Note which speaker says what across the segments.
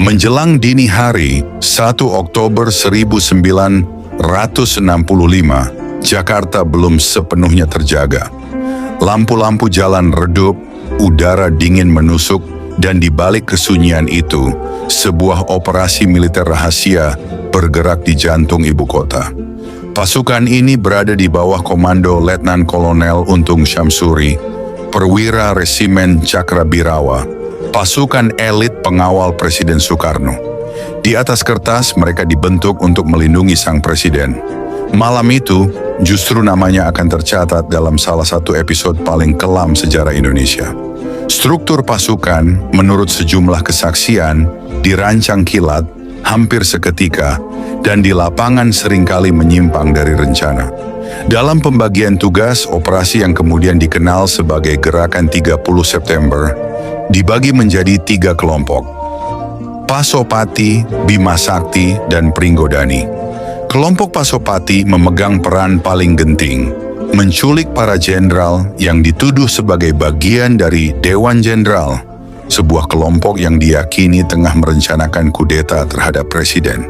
Speaker 1: Menjelang dini hari, 1 Oktober 1965, Jakarta belum sepenuhnya terjaga. Lampu-lampu jalan redup, udara dingin menusuk, dan di balik kesunyian itu, sebuah operasi militer rahasia bergerak di jantung ibu kota. Pasukan ini berada di bawah komando Letnan Kolonel Untung Syamsuri, perwira Resimen Cakrabirawa, pasukan elit pengawal Presiden Soekarno. Di atas kertas mereka dibentuk untuk melindungi sang presiden. Malam itu justru namanya akan tercatat dalam salah satu episode paling kelam sejarah Indonesia. Struktur pasukan, menurut sejumlah kesaksian, dirancang kilat, hampir seketika, dan di lapangan seringkali menyimpang dari rencana. Dalam pembagian tugas, operasi yang kemudian dikenal sebagai Gerakan 30 September, dibagi menjadi 3 kelompok: Pasopati, Bima Sakti, dan Pringgodani. Kelompok Pasopati memegang peran paling genting, menculik para jenderal yang dituduh sebagai bagian dari Dewan Jenderal, sebuah kelompok yang diyakini tengah merencanakan kudeta terhadap presiden.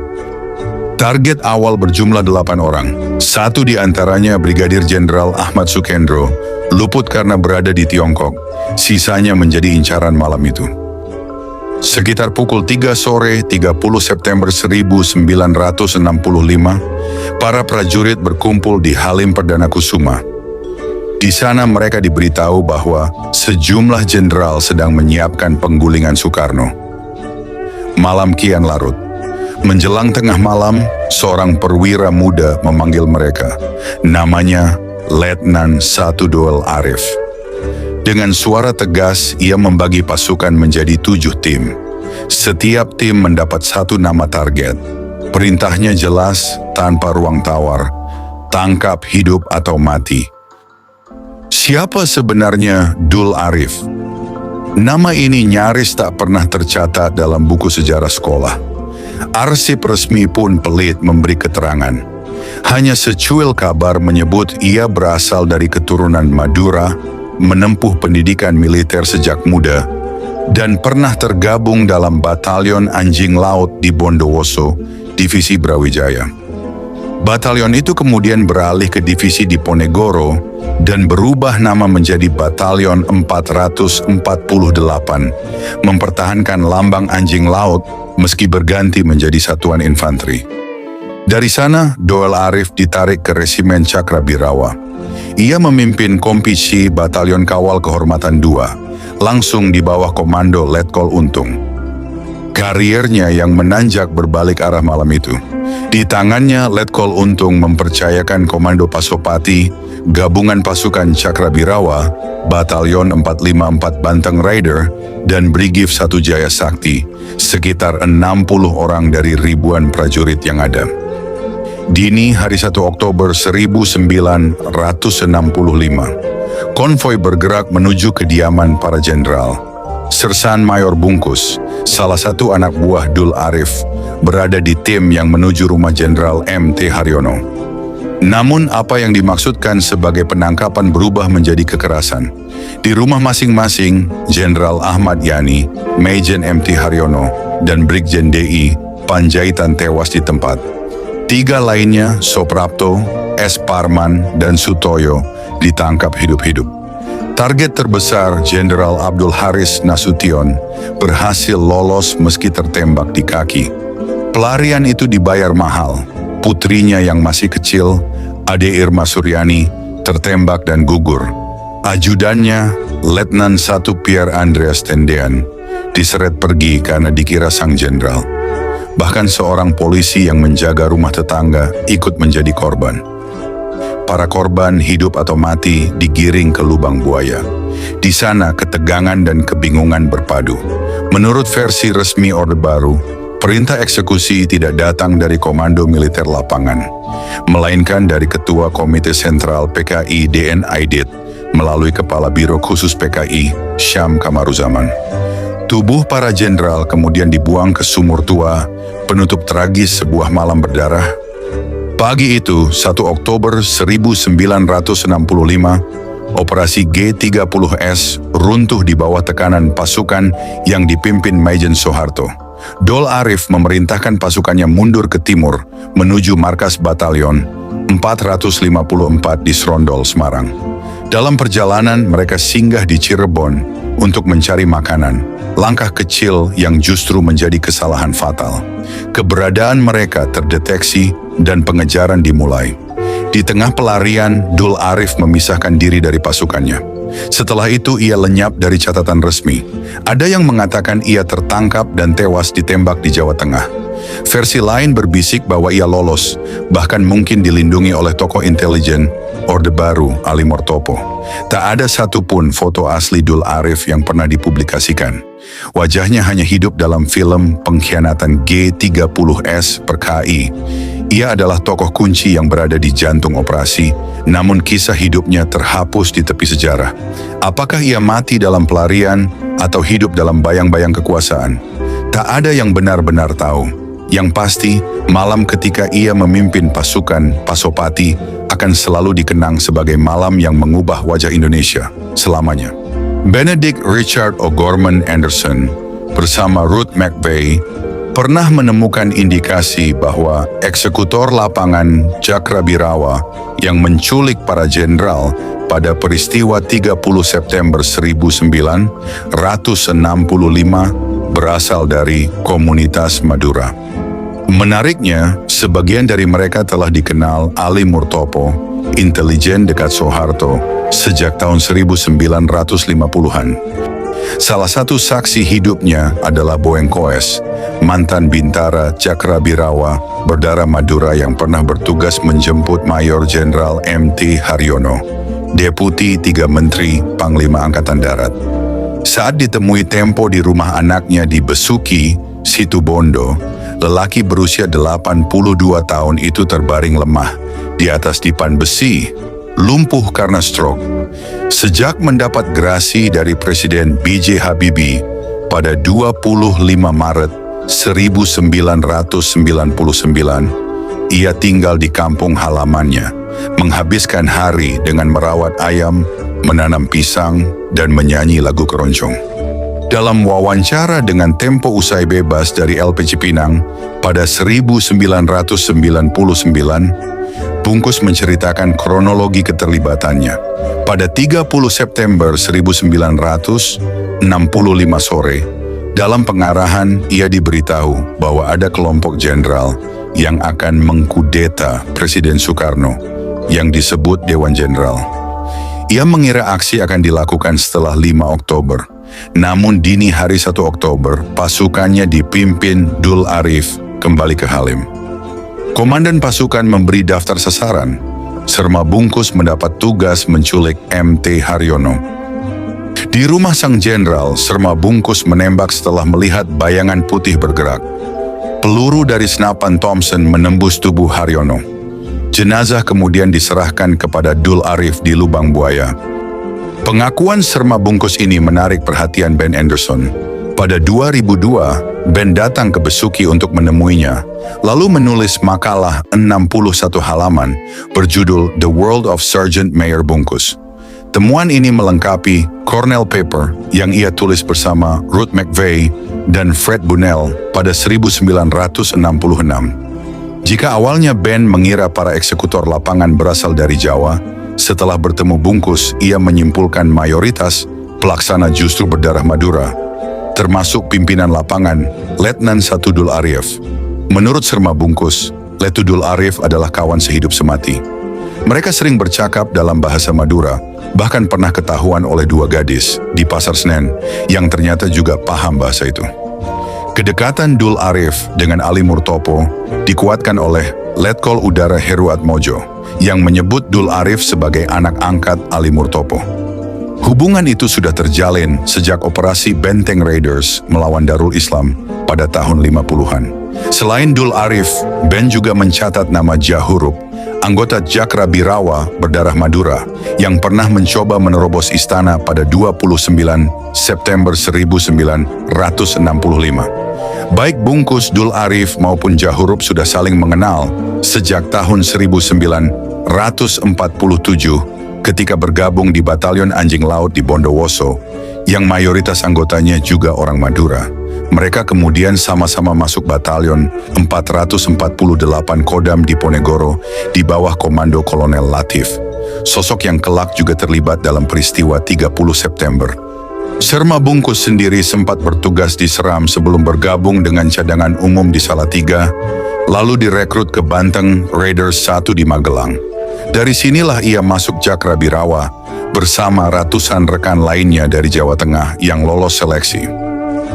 Speaker 1: Target awal berjumlah 8 orang. Satu di antaranya Brigadir Jenderal Ahmad Sukendro, luput karena berada di Tiongkok. Sisanya menjadi incaran malam itu. Sekitar pukul 3 sore 30 September 1965, para prajurit berkumpul di Halim Perdana Kusuma. Di sana mereka diberitahu bahwa sejumlah jenderal sedang menyiapkan penggulingan Soekarno. Malam kian larut. Menjelang tengah malam, seorang perwira muda memanggil mereka. Namanya Letnan Satu-Doel Arif. Dengan suara tegas, ia membagi pasukan menjadi 7 tim. Setiap tim mendapat 1 nama target. Perintahnya jelas, tanpa ruang tawar. Tangkap hidup atau mati. Siapa sebenarnya Dul Arif? Nama ini nyaris tak pernah tercatat dalam buku sejarah sekolah. Arsip resmi pun pelit memberi keterangan. Hanya secuil kabar menyebut ia berasal dari keturunan Madura, menempuh pendidikan militer sejak muda, dan pernah tergabung dalam Batalion Anjing Laut di Bondowoso, Divisi Brawijaya. Batalion itu kemudian beralih ke divisi di Ponegoro dan berubah nama menjadi Batalion 448, mempertahankan lambang anjing laut meski berganti menjadi satuan infanteri. Dari sana, Doel Arif ditarik ke Resimen Cakrabirawa. Ia memimpin Kompisi Batalion Kawal Kehormatan II, langsung di bawah komando Letkol Untung. Kariernya yang menanjak berbalik arah malam itu. Di tangannya, Letkol Untung mempercayakan Komando Pasopati, Gabungan Pasukan Cakrabirawa, Batalion 454 Banteng Rider, dan Brigif 1 Jaya Sakti, sekitar 60 orang dari ribuan prajurit yang ada. Dini hari 1 Oktober 1965, konvoi bergerak menuju kediaman para jenderal. Sersan Mayor Bungkus, salah satu anak buah Dul Arif, berada di tim yang menuju rumah Jenderal M.T. Haryono. Namun apa yang dimaksudkan sebagai penangkapan berubah menjadi kekerasan. Di rumah masing-masing, Jenderal Ahmad Yani, Majen M.T. Haryono, dan Brigjen D.I. Panjaitan tewas di tempat. 3 lainnya, Soprapto, S. Parman, dan Sutoyo, ditangkap hidup-hidup. Target terbesar, Jenderal Abdul Haris Nasution, berhasil lolos meski tertembak di kaki. Pelarian itu dibayar mahal. Putrinya yang masih kecil, Ade Irma Suryani, tertembak dan gugur. Ajudannya, Letnan 1 Pierre Andreas Tendean, diseret pergi karena dikira sang jenderal. Bahkan seorang polisi yang menjaga rumah tetangga ikut menjadi korban. Para korban hidup atau mati digiring ke lubang buaya. Di sana ketegangan dan kebingungan berpadu. Menurut versi resmi Orde Baru, perintah eksekusi tidak datang dari Komando Militer Lapangan, melainkan dari Ketua Komite Sentral PKI DN Aidit melalui Kepala Biro Khusus PKI Syam Kamaruzaman. Tubuh para jenderal kemudian dibuang ke sumur tua, penutup tragis sebuah malam berdarah. Pagi itu, 1 Oktober 1965, Operasi G30S runtuh di bawah tekanan pasukan yang dipimpin Majen Soeharto. Dul Arif memerintahkan pasukannya mundur ke timur menuju markas batalion 454 di Srondol, Semarang. Dalam perjalanan mereka singgah di Cirebon untuk mencari makanan, langkah kecil yang justru menjadi kesalahan fatal. Keberadaan mereka terdeteksi dan pengejaran dimulai. Di tengah pelarian, Dul Arif memisahkan diri dari pasukannya. Setelah itu ia lenyap dari catatan resmi. Ada yang mengatakan ia tertangkap dan tewas ditembak di Jawa Tengah. Versi lain berbisik bahwa ia lolos, bahkan mungkin dilindungi oleh tokoh intelijen Orde Baru Ali Murtopo. Tak ada satupun foto asli Dul Arif yang pernah dipublikasikan. Wajahnya hanya hidup dalam film pengkhianatan G30S per KI. Ia adalah tokoh kunci yang berada di jantung operasi, namun kisah hidupnya terhapus di tepi sejarah. Apakah ia mati dalam pelarian atau hidup dalam bayang-bayang kekuasaan? Tak ada yang benar-benar tahu. Yang pasti, malam ketika ia memimpin pasukan Pasopati akan selalu dikenang sebagai malam yang mengubah wajah Indonesia selamanya. Benedict Richard O'Gorman Anderson bersama Ruth McVeigh pernah menemukan indikasi bahwa eksekutor lapangan Cakrabirawa yang menculik para jenderal pada peristiwa 30 September 1965 berasal dari komunitas Madura. Menariknya, sebagian dari mereka telah dikenal Ali Murtopo, intelijen dekat Soeharto, sejak tahun 1950-an. Salah satu saksi hidupnya adalah Boeng Koes, mantan bintara Cakrabirawa berdarah Madura yang pernah bertugas menjemput Mayor Jenderal M.T. Haryono, Deputi 3 Menteri Panglima Angkatan Darat. Saat ditemui Tempo di rumah anaknya di Besuki, Situbondo, lelaki berusia 82 tahun itu terbaring lemah di atas dipan besi, lumpuh karena stroke. Sejak mendapat gerasi dari Presiden B.J. Habibie pada 25 Maret 1999, ia tinggal di kampung halamannya, menghabiskan hari dengan merawat ayam, menanam pisang, dan menyanyi lagu keroncong. Dalam wawancara dengan Tempo usai bebas dari LP Cipinang pada 1999, Bungkus menceritakan kronologi keterlibatannya. Pada 30 September 1965 sore, dalam pengarahan ia diberitahu bahwa ada kelompok jenderal yang akan mengkudeta Presiden Soekarno yang disebut Dewan Jenderal. Ia mengira aksi akan dilakukan setelah 5 Oktober. Namun dini hari 1 Oktober, pasukannya dipimpin Dul Arif kembali ke Halim. Komandan pasukan memberi daftar sasaran. Serma Bungkus mendapat tugas menculik M.T. Haryono. Di rumah sang jenderal, Serma Bungkus menembak setelah melihat bayangan putih bergerak. Peluru dari senapan Thompson menembus tubuh Haryono. Jenazah kemudian diserahkan kepada Dul Arif di Lubang Buaya. Pengakuan Serma Bungkus ini menarik perhatian Ben Anderson. Pada 2002, Ben datang ke Besuki untuk menemuinya, lalu menulis makalah 61 halaman berjudul The World of Sergeant Mayor Bungkus. Temuan ini melengkapi Cornell Paper yang ia tulis bersama Ruth McVeigh dan Fred Bunnell pada 1966. Jika awalnya Ben mengira para eksekutor lapangan berasal dari Jawa, setelah bertemu Bungkus, ia menyimpulkan mayoritas pelaksana justru berdarah Madura, termasuk pimpinan lapangan, Letnan 1 Dul Arif. Menurut Serma Bungkus, Letu Dul Arif adalah kawan sehidup semati. Mereka sering bercakap dalam bahasa Madura, bahkan pernah ketahuan oleh 2 gadis di Pasar Senen yang ternyata juga paham bahasa itu. Kedekatan Dul Arif dengan Ali Murtopo dikuatkan oleh Letkol Udara Heru Atmojo yang menyebut Dul Arif sebagai anak angkat Ali Murtopo. Hubungan itu sudah terjalin sejak operasi Benteng Raiders melawan Darul Islam pada tahun 50-an. Selain Dul Arif, Ben juga mencatat nama Jahurup, anggota Cakrabirawa berdarah Madura yang pernah mencoba menerobos istana pada 29 September 1965. Baik Bungkus, Dul Arif maupun Jahurup sudah saling mengenal sejak tahun 1947 ketika bergabung di Batalion Anjing Laut di Bondowoso yang mayoritas anggotanya juga orang Madura. Mereka kemudian sama-sama masuk batalion 448 Kodam Diponegoro di bawah komando Kolonel Latif, sosok yang kelak juga terlibat dalam peristiwa 30 September. Serma Bungkus sendiri sempat bertugas di Seram sebelum bergabung dengan cadangan umum di Salatiga, lalu direkrut ke Banteng Raiders 1 di Magelang. Dari sinilah ia masuk Cakrabirawa bersama ratusan rekan lainnya dari Jawa Tengah yang lolos seleksi.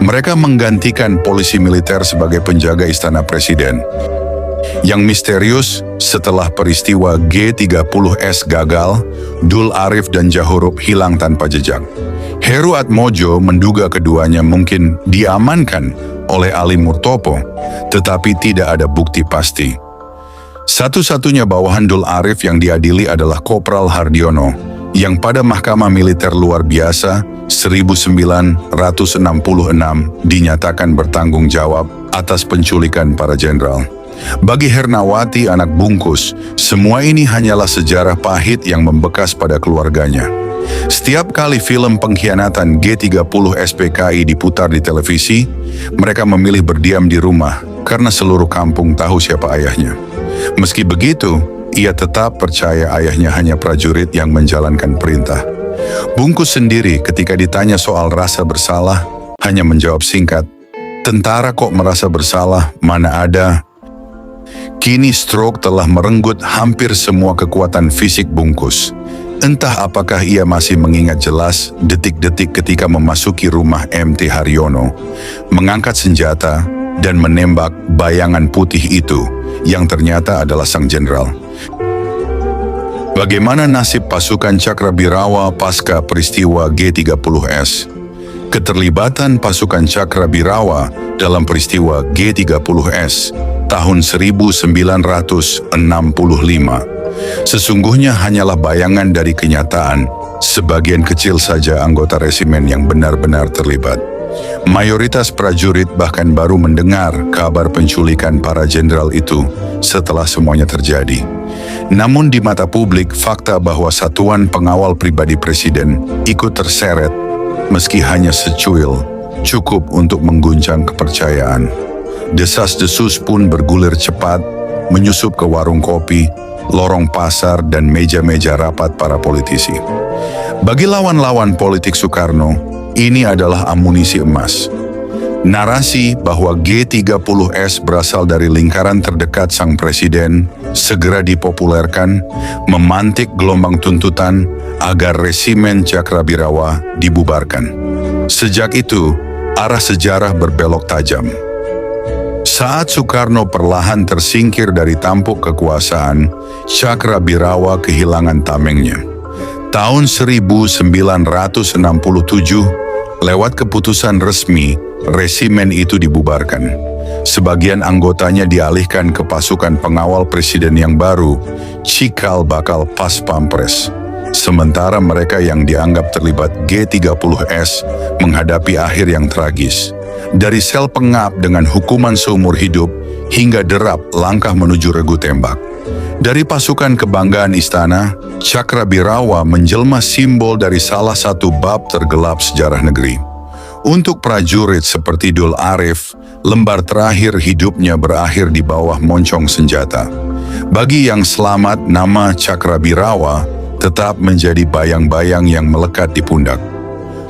Speaker 1: Mereka menggantikan polisi militer sebagai penjaga istana presiden. Yang misterius, setelah peristiwa G30S gagal, Dul Arif dan Jahurup hilang tanpa jejak. Heru Atmojo menduga keduanya mungkin diamankan oleh Ali Murtopo, tetapi tidak ada bukti pasti. Satu-satunya bawahan Dul Arif yang diadili adalah Kopral Hardiono, yang pada Mahkamah Militer Luar Biasa 1966 dinyatakan bertanggung jawab atas penculikan para jenderal. Bagi Hernawati anak Bungkus, semua ini hanyalah sejarah pahit yang membekas pada keluarganya. Setiap kali film pengkhianatan G30 SPKI diputar di televisi, mereka memilih berdiam di rumah karena seluruh kampung tahu siapa ayahnya. Meski begitu, ia tetap percaya ayahnya hanya prajurit yang menjalankan perintah. Bungkus sendiri ketika ditanya soal rasa bersalah, hanya menjawab singkat, "Tentara kok merasa bersalah, mana ada." Kini stroke telah merenggut hampir semua kekuatan fisik Bungkus. Entah apakah ia masih mengingat jelas detik-detik ketika memasuki rumah MT Haryono, mengangkat senjata dan menembak bayangan putih itu yang ternyata adalah sang jenderal. Bagaimana nasib pasukan Cakrabirawa pasca peristiwa G30S? Keterlibatan pasukan Cakrabirawa dalam peristiwa G30S tahun 1965 sesungguhnya hanyalah bayangan dari kenyataan. Sebagian kecil saja anggota resimen yang benar-benar terlibat. Mayoritas prajurit bahkan baru mendengar kabar penculikan para jenderal itu setelah semuanya terjadi. Namun di mata publik, fakta bahwa satuan pengawal pribadi presiden ikut terseret, meski hanya secuil, cukup untuk mengguncang kepercayaan. Desas-desus pun bergulir cepat, menyusup ke warung kopi, lorong pasar, dan meja-meja rapat para politisi. Bagi lawan-lawan politik Soekarno, ini adalah amunisi emas. Narasi bahwa G30S berasal dari lingkaran terdekat sang presiden segera dipopulerkan, memantik gelombang tuntutan agar resimen Cakrabirawa dibubarkan. Sejak itu, arah sejarah berbelok tajam. Saat Soekarno perlahan tersingkir dari tampuk kekuasaan, Cakrabirawa kehilangan tamengnya. Tahun 1967, lewat keputusan resmi, resimen itu dibubarkan. Sebagian anggotanya dialihkan ke pasukan pengawal presiden yang baru, Cikal Bakal Pas Pampres. Sementara mereka yang dianggap terlibat G30S menghadapi akhir yang tragis. Dari sel pengap dengan hukuman seumur hidup hingga derap langkah menuju regu tembak. Dari pasukan kebanggaan istana, Cakrabirawa menjelma simbol dari salah satu bab tergelap sejarah negeri. Untuk prajurit seperti Dul Arif, lembar terakhir hidupnya berakhir di bawah moncong senjata. Bagi yang selamat, nama Cakrabirawa tetap menjadi bayang-bayang yang melekat di pundak.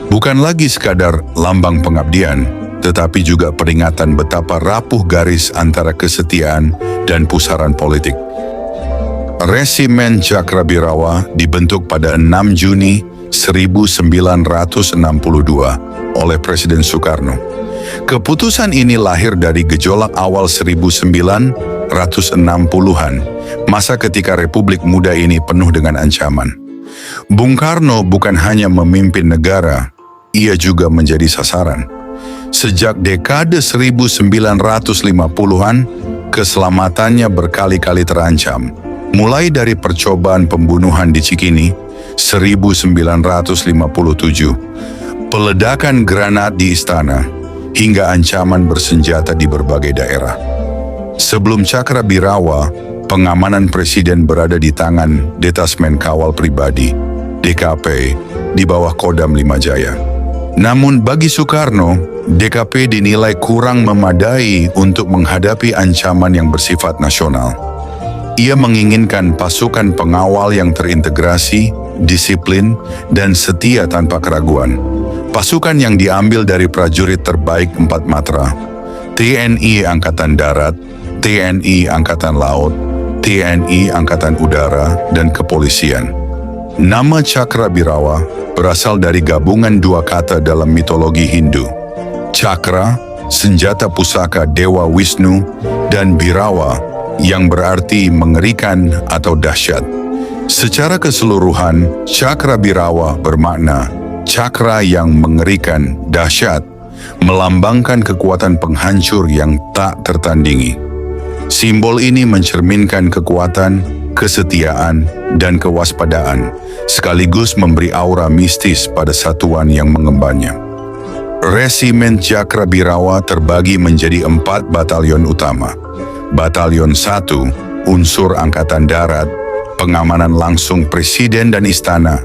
Speaker 1: Bukan lagi sekadar lambang pengabdian, tetapi juga peringatan betapa rapuh garis antara kesetiaan dan pusaran politik. Resimen Cakrabirawa dibentuk pada 6 Juni 1962 oleh Presiden Soekarno. Keputusan ini lahir dari gejolak awal 1960-an, masa ketika Republik Muda ini penuh dengan ancaman. Bung Karno bukan hanya memimpin negara, ia juga menjadi sasaran. Sejak dekade 1950-an, keselamatannya berkali-kali terancam. Mulai dari percobaan pembunuhan di Cikini 1957, peledakan granat di istana, hingga ancaman bersenjata di berbagai daerah. Sebelum Cakrabirawa, pengamanan presiden berada di tangan Detasmen Kawal Pribadi, DKP, di bawah Kodam 5 Jaya. Namun bagi Soekarno, DKP dinilai kurang memadai untuk menghadapi ancaman yang bersifat nasional. Ia menginginkan pasukan pengawal yang terintegrasi, disiplin, dan setia tanpa keraguan. Pasukan yang diambil dari prajurit terbaik 4 matra, TNI Angkatan Darat, TNI Angkatan Laut, TNI Angkatan Udara, dan Kepolisian. Nama Cakrabirawa berasal dari gabungan 2 kata dalam mitologi Hindu. Cakra, senjata pusaka Dewa Wisnu, dan Birawa, yang berarti mengerikan atau dahsyat. Secara keseluruhan, Cakrabirawa bermakna cakra yang mengerikan, dahsyat, melambangkan kekuatan penghancur yang tak tertandingi. Simbol ini mencerminkan kekuatan, kesetiaan, dan kewaspadaan, sekaligus memberi aura mistis pada satuan yang mengembannya. Resimen Cakrabirawa terbagi menjadi 4 batalion utama. Batalion 1, unsur Angkatan Darat, pengamanan langsung Presiden dan Istana,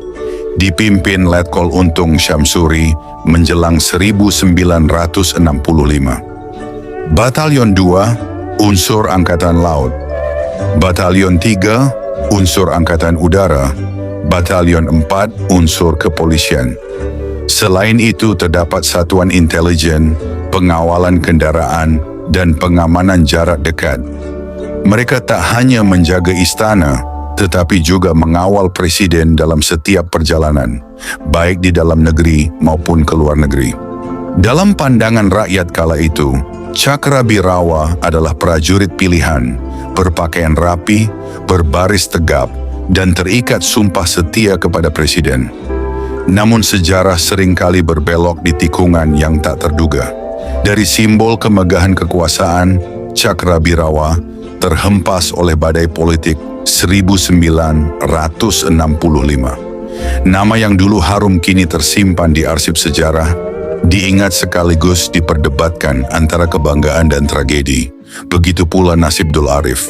Speaker 1: dipimpin Letkol Untung Syamsuri menjelang 1965. Batalion 2, unsur Angkatan Laut. Batalion 3, unsur Angkatan Udara. Batalion 4, unsur Kepolisian. Selain itu terdapat satuan intelijen, pengawalan kendaraan, dan pengamanan jarak dekat. Mereka tak hanya menjaga istana, tetapi juga mengawal presiden dalam setiap perjalanan, baik di dalam negeri maupun ke luar negeri. Dalam pandangan rakyat kala itu, Cakrabirawa adalah prajurit pilihan, berpakaian rapi, berbaris tegap, dan terikat sumpah setia kepada presiden. Namun sejarah seringkali berbelok di tikungan yang tak terduga. Dari simbol kemegahan kekuasaan, Cakrabirawa terhempas oleh badai politik 1965. Nama yang dulu harum kini tersimpan di arsip sejarah, diingat sekaligus diperdebatkan antara kebanggaan dan tragedi. Begitu pula nasib Dul Arif.